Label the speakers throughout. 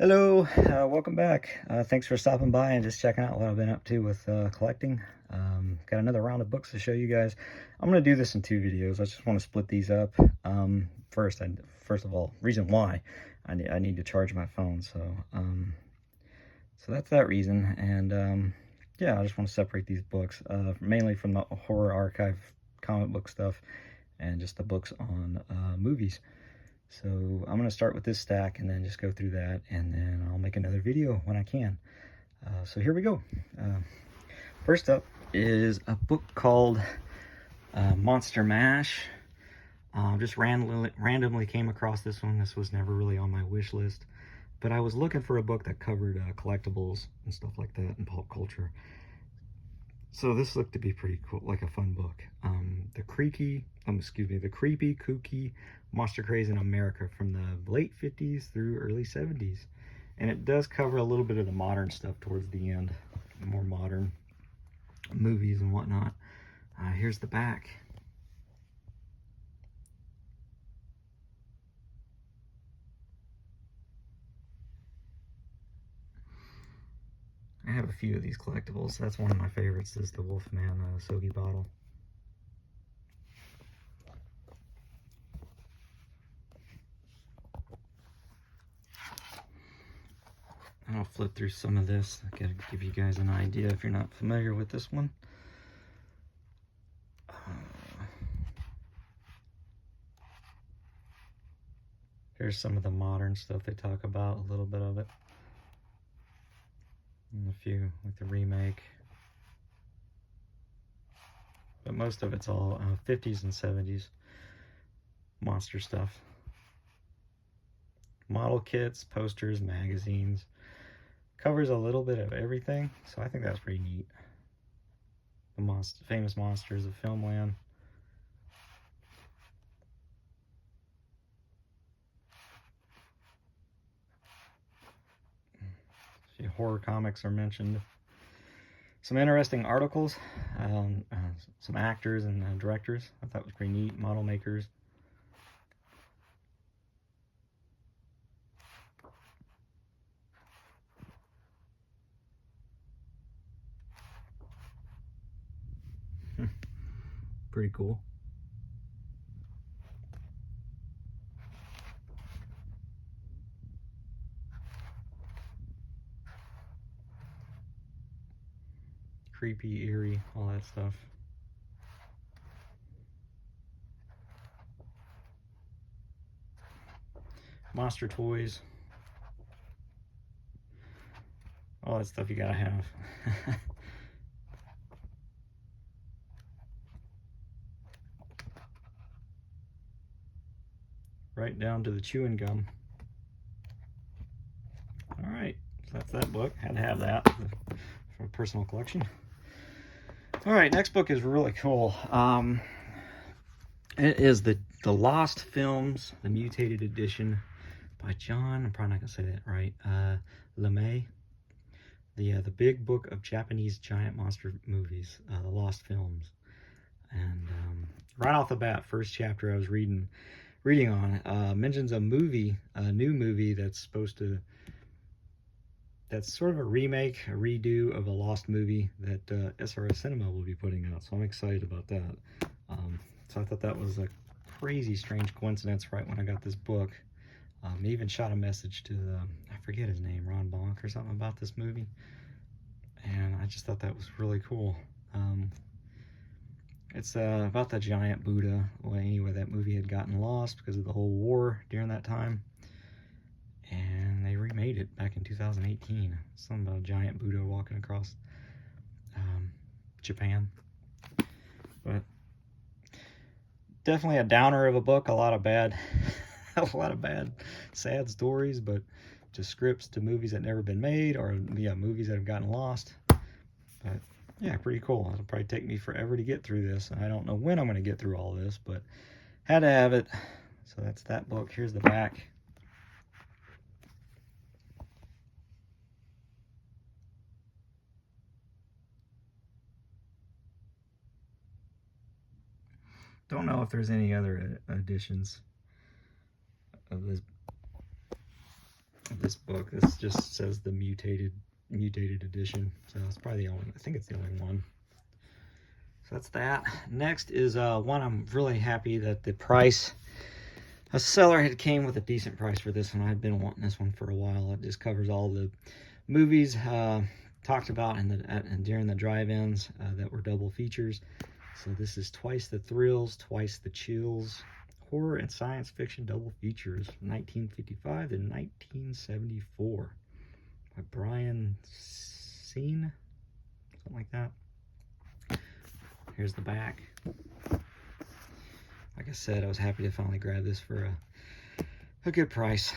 Speaker 1: Hello, welcome back. Thanks for stopping by and just checking out what I've been up to with collecting. Got another round of books to show you guys. I'm going to do this in two videos. I just want to split these up. First of all, reason why I need to charge my phone. So that's that reason. And yeah, I just want to separate these books, mainly from the horror archive comic book stuff and just the books on movies. So I'm going to start with this stack and then just go through that, and then I'll make another video when I can. So here we go. First up is a book called Monster Mash. Just randomly came across this one. This was never really on my wish list, but I was looking for a book that covered collectibles and stuff like that and pop culture. So this looked to be pretty cool, like a fun book. The Creepy, Kooky Monster Craze in America from the late 50s through early 70s. And it does cover a little bit of the modern stuff towards the end, more modern movies and whatnot. Here's the back. I have a few of these collectibles. That's one of my favorites, is the Wolfman Sogi bottle. I'll flip through some of this. I gotta give you guys an idea if you're not familiar with this one. Here's some of the modern stuff they talk about, a little bit of it. And a few, like the remake. But most of it's all 50s and 70s monster stuff. Model kits, posters, magazines. Covers a little bit of everything, so I think that's pretty neat. The famous monsters of Filmland. A few horror comics are mentioned. Some interesting articles, some actors and directors. I thought was pretty neat. Model makers. Pretty cool. Creepy, eerie, all that stuff. Monster toys. All that stuff you gotta have. Right down to the chewing gum. All right, so that's that book. Had to have that for a personal collection. All right, next book is really cool. It is the Lost Films, the mutated edition by John, I'm probably not gonna say that right, LeMay. The big book of Japanese giant monster movies, the Lost Films. And right off the bat, first chapter I was reading on mentions a movie, a new movie that's sort of a remake, a redo of a lost movie that SRS Cinema will be putting out. So I'm excited about that. So I thought that was a crazy, strange coincidence right when I got this book. He even shot a message to I forget his name, Ron Bonk or something, about this movie. And I just thought that was really cool. It's about the giant Buddha. Well, anyway, that movie had gotten lost because of the whole war during that time. And they remade it back in 2018. Something about a giant Buddha walking across Japan. But definitely a downer of a book. A lot of bad, sad stories, but just scripts to movies that never been made, or movies that have gotten lost. But yeah, pretty cool. It'll probably take me forever to get through this. I don't know when I'm going to get through all this, but had to have it. So that's that book. Here's the back. Don't know if there's any other editions of this book. This just says the mutated edition, so it's probably the only, I think it's the only one. So that's that. Next is one I'm really happy that the price, a seller had came with a decent price for this one. I've been wanting this one for a while. It just covers all the movies talked about during the drive-ins that were double features. So this is Twice the Thrills, Twice the Chills, horror and science fiction double features, 1955 to 1974, by Brian Scene, something like that. Here's the back. Like I said, I was happy to finally grab this for a good price.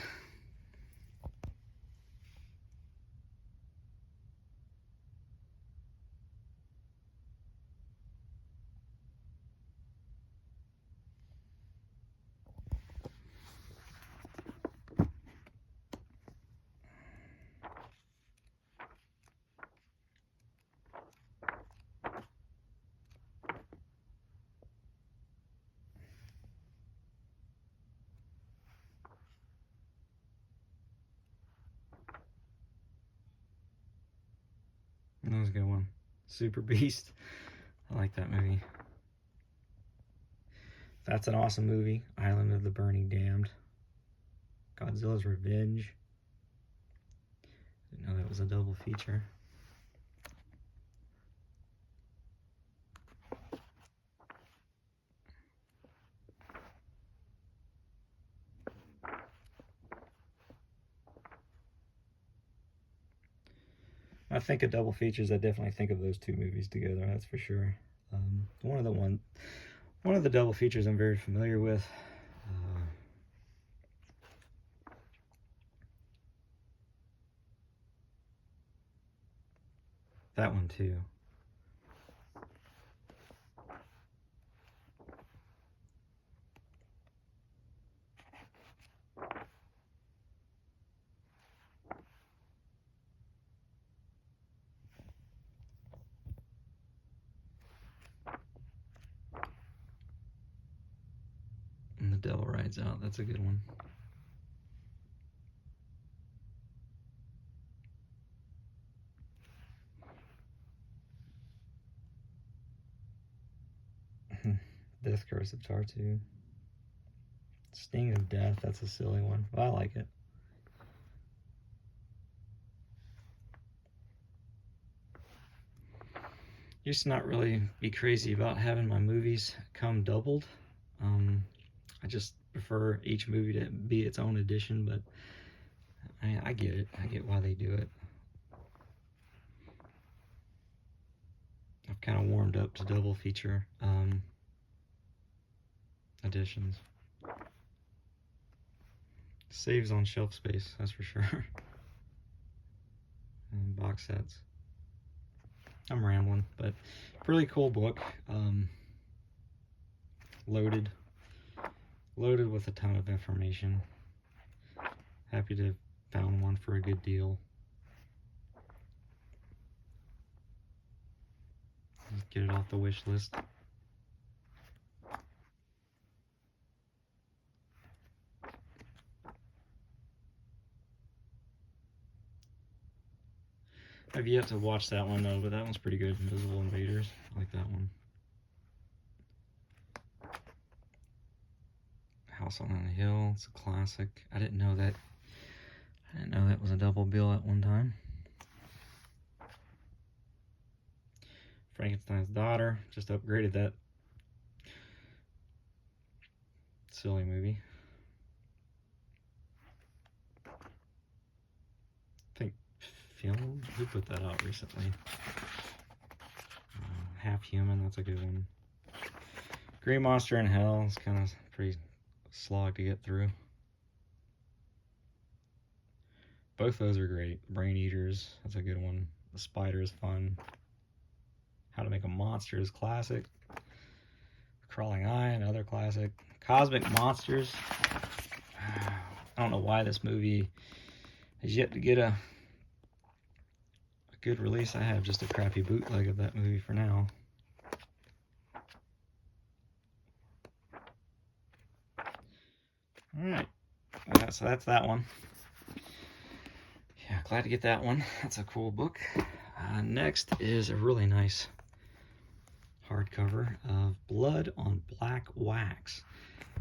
Speaker 1: That was a good one. Super Beast. I like that movie. That's an awesome movie. Island of the Burning Damned. Godzilla's Revenge. Didn't know that was a double feature. I think of double features, I definitely think of those two movies together, that's for sure. One of the double features I'm very familiar with. That one too. And The Devil Rides Out, that's a good one. Death Curse of Tartu. Sting of Death, that's a silly one, but I like it. Used to not really be crazy about having my movies come doubled. I just prefer each movie to be its own edition, but I get it. I get why they do it. I've kind of warmed up to double feature editions. Saves on shelf space, that's for sure. And box sets. I'm rambling, but really cool book. Loaded with a ton of information. Happy to have found one for a good deal. Just get it off the wish list. I've yet to watch that one though, but that one's pretty good. Invisible Invaders, I like that one. House on the Hill, it's a classic. I didn't know that was a double bill at one time. Frankenstein's Daughter, just upgraded that silly movie. I think film, who put that out recently? Half Human, that's a good one. Green Monster in Hell, it's kind of pretty slog to get through. Both those are great. Brain Eaters, that's a good one. The Spider is fun. How to Make a Monster is classic. Crawling Eye, another classic. Cosmic Monsters. I don't know why this movie has yet to get a good release. I have just a crappy bootleg of that movie for now. Alright, so that's that one. glad to get that one. That's a cool book. Next is a really nice hardcover of Blood on Black Wax.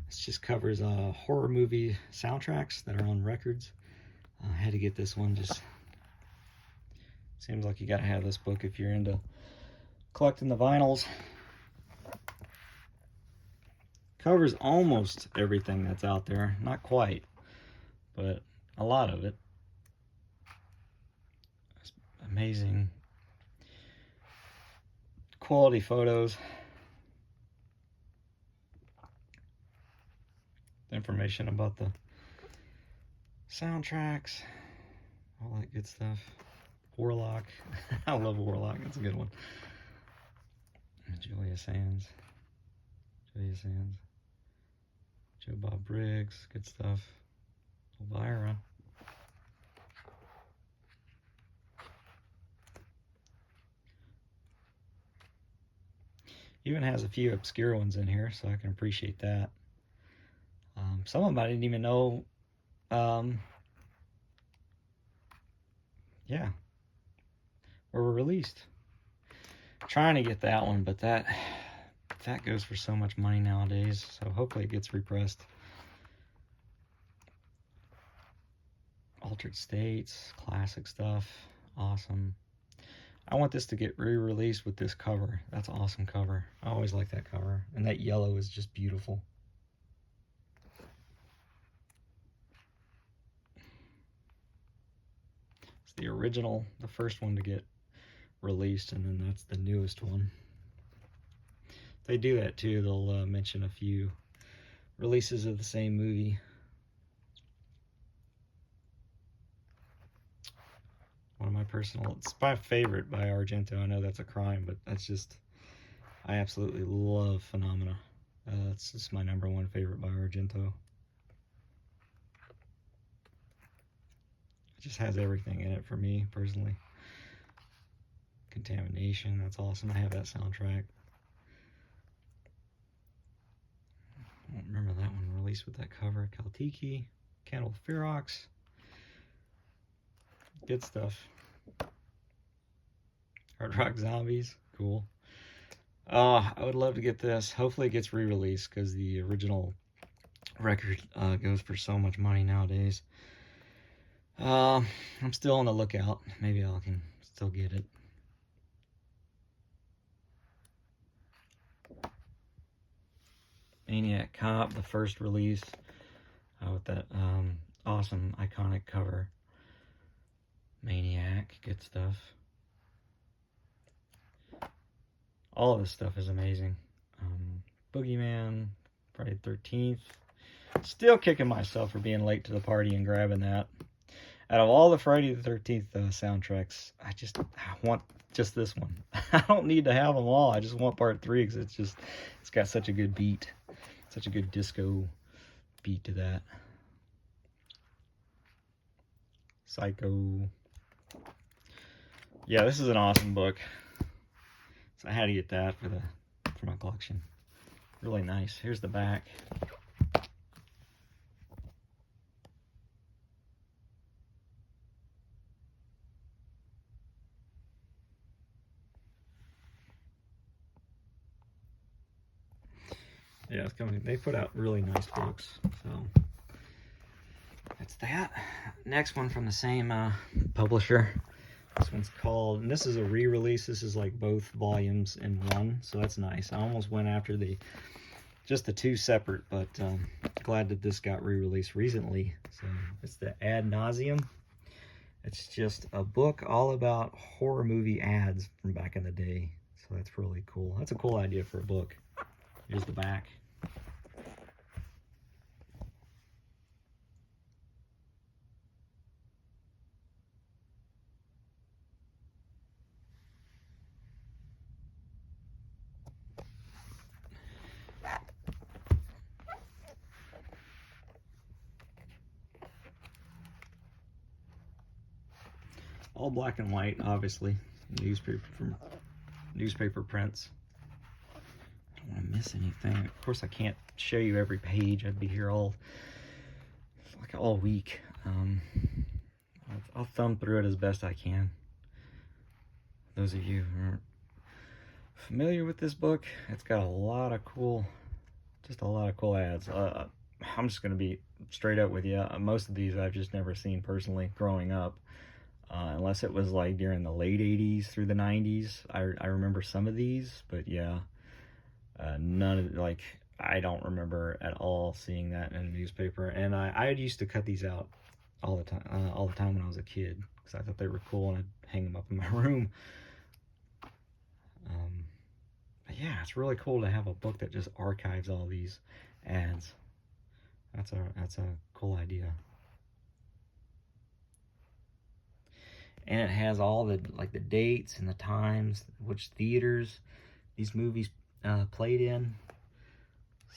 Speaker 1: This just covers horror movie soundtracks that are on records. I had to get this one. Just seems like you gotta have this book if you're into collecting the vinyls. Covers almost everything that's out there. Not quite, but a lot of it. It's amazing quality photos. Information about the soundtracks, all that good stuff. Warlock. I love Warlock. That's a good one. Julia Sands. Joe Bob Briggs. Good stuff. Elvira. Even has a few obscure ones in here, so I can appreciate that. Some of them I didn't even know. Yeah, were released. Trying to get that one, but that goes for so much money nowadays. So hopefully it gets repressed. Altered States, classic stuff, awesome. I want this to get re-released with this cover. That's an awesome cover. I always like that cover, and that yellow is just beautiful. It's the original, the first one to get released, and then that's the newest one. They do that too. They'll mention a few releases of the same movie. One of my personal, it's my favorite by Argento. I know that's a crime, but that's just, I absolutely love Phenomena. It's just my #1 favorite by Argento. It just has everything in it for me, personally. Contamination, that's awesome. I have that soundtrack. I don't remember that one released with that cover. Kaltiki, Candle Ferox. Good stuff. Hard Rock Zombies, cool. I would love to get this. Hopefully it gets re-released, because the original record goes for so much money nowadays. I'm still on the lookout. Maybe I can still get it. Maniac Cop, the first release, with that awesome iconic cover. Maniac, good stuff. All of this stuff is amazing. Boogeyman, Friday the 13th. Still kicking myself for being late to the party and grabbing that. Out of all the Friday the 13th soundtracks, I want just this one. I don't need to have them all. I just want part 3, because it's got such a good beat. Such a good disco beat to that. Psycho. Yeah, this is an awesome book. So I had to get that for my collection. Really nice. Here's the back. Yeah, it's coming. They put out really nice books. So that's that. Next one from the same publisher. This one's called, and this is a re-release. This is like both volumes in one, so that's nice. I almost went after just the 2 separate, but glad that this got re-released recently. So it's the Ad Nauseam. It's just a book all about horror movie ads from back in the day. So that's really cool. That's a cool idea for a book. Here's the back. All black and white, obviously. Newspaper prints. I don't want to miss anything. Of course, I can't show you every page. I'd be here all week. I'll thumb through it as best I can. Those of you who aren't familiar with this book, it's got a lot of cool, just a lot of cool ads. I'm just going to be straight up with you. Most of these I've just never seen personally growing up. Unless it was like during the late 80s through the 90s. I remember some of these, but yeah, none of, like, I don't remember at all seeing that in a newspaper. And I used to cut these out all the time when I was a kid, because I thought they were cool and I'd hang them up in my room. But yeah, it's really cool to have a book that just archives all these ads. That's a cool idea. And it has all the, like, the dates and the times, which theaters these movies played in.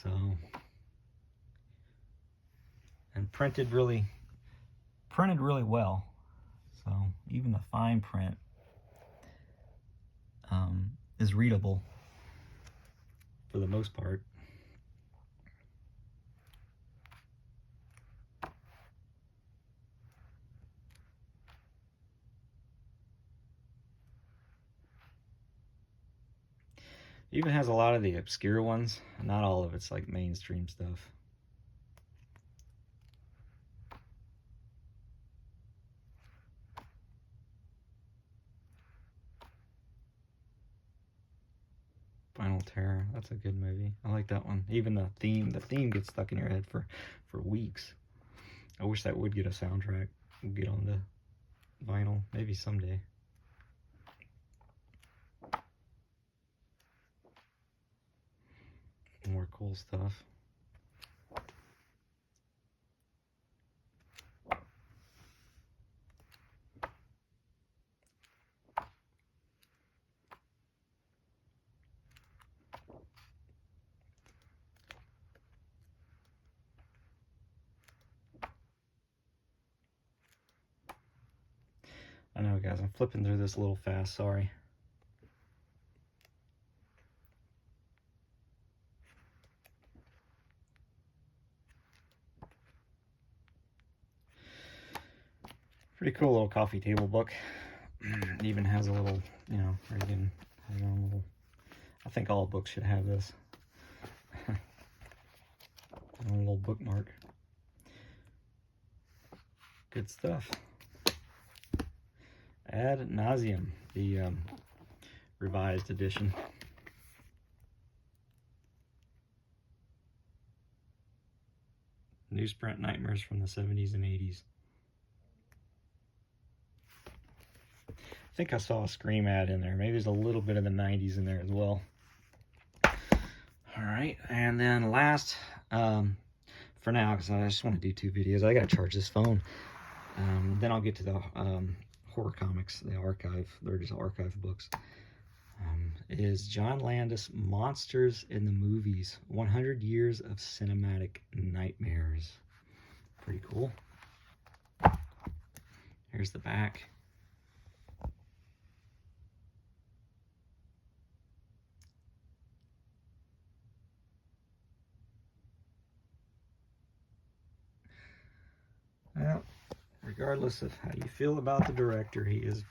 Speaker 1: So, and printed really well. So even the fine print is readable for the most part. It even has a lot of the obscure ones. Not all of it's like mainstream stuff. Final Terror, that's a good movie. I like that one. Even the theme gets stuck in your head for weeks. I wish that would get a soundtrack, get on the vinyl, maybe someday. More cool stuff. I know, guys, I'm flipping through this a little fast, sorry. Pretty cool little coffee table book. It even has a little, you know, where you can have your own little, I think all books should have this. A little bookmark. Good stuff. Ad Nauseam, the revised edition. Newsprint nightmares from the 70s and 80s. I think I saw a Scream ad in there. Maybe there's a little bit of the 90s in there as well. All right, and then last, for now, because I just want to do 2 videos, I got to charge this phone. Then I'll get to the horror comics, the archive. They're just archive books. Is John Landis' Monsters in the Movies, 100 Years of Cinematic Nightmares. Pretty cool. Here's the back. Well, regardless of how you feel about the director, he has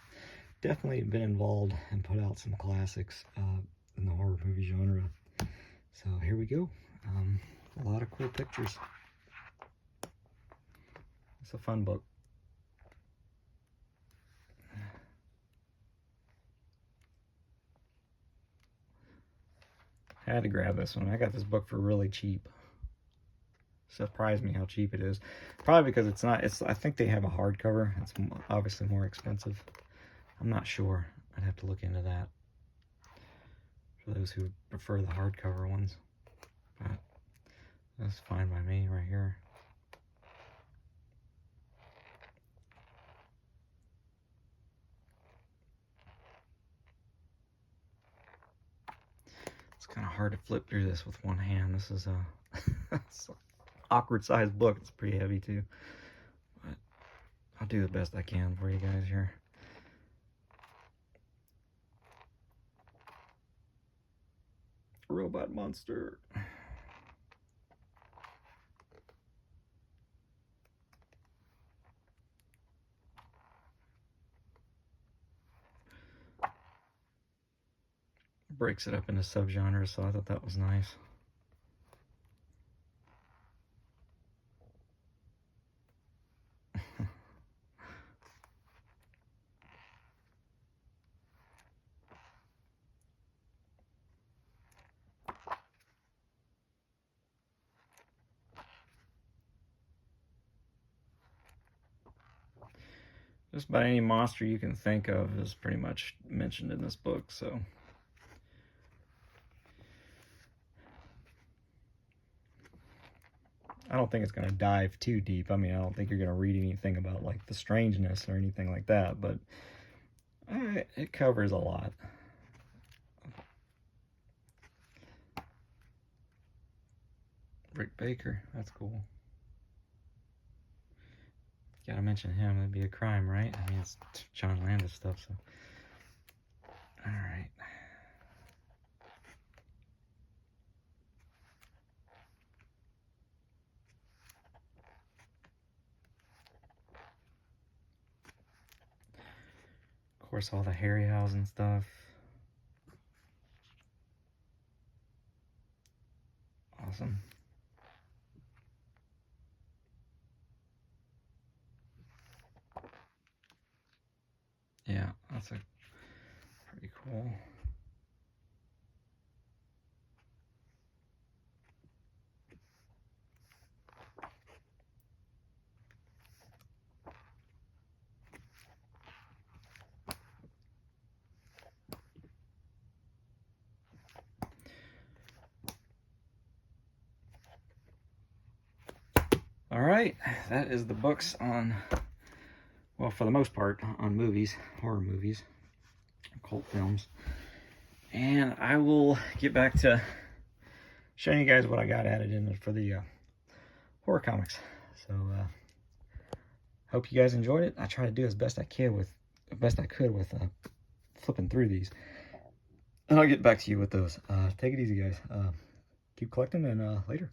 Speaker 1: definitely been involved and put out some classics in the horror movie genre. So here we go. A lot of cool pictures. It's a fun book. I had to grab this one. I got this book for really cheap. Surprised me how cheap it is. Probably because it's not, I think they have a hardcover. It's obviously more expensive. I'm not sure. I'd have to look into that for those who prefer the hardcover ones. But that's fine by me right here. It's kind of hard to flip through this with one hand. This is a awkward sized book. It's pretty heavy too. But I'll do the best I can for you guys here. Robot monster. breaks it up into subgenres, so I thought that was nice. Just about any monster you can think of is pretty much mentioned in this book, so. I don't think it's going to dive too deep. I mean, I don't think you're going to read anything about like the strangeness or anything like that, but it covers a lot. Rick Baker, that's cool. Gotta mention him, that'd be a crime, right? I mean, it's John Landis stuff, so. Alright. Of course, all the Harryhausen stuff. Awesome. Yeah, that's a pretty cool. All right, that is the books on, well, for the most part, on movies, horror movies, cult films. And I will get back to showing you guys what I got added in for the horror comics. So hope you guys enjoyed it. I try to do as best I could with flipping through these. And I'll get back to you with those. Take it easy, guys. Keep collecting, and later.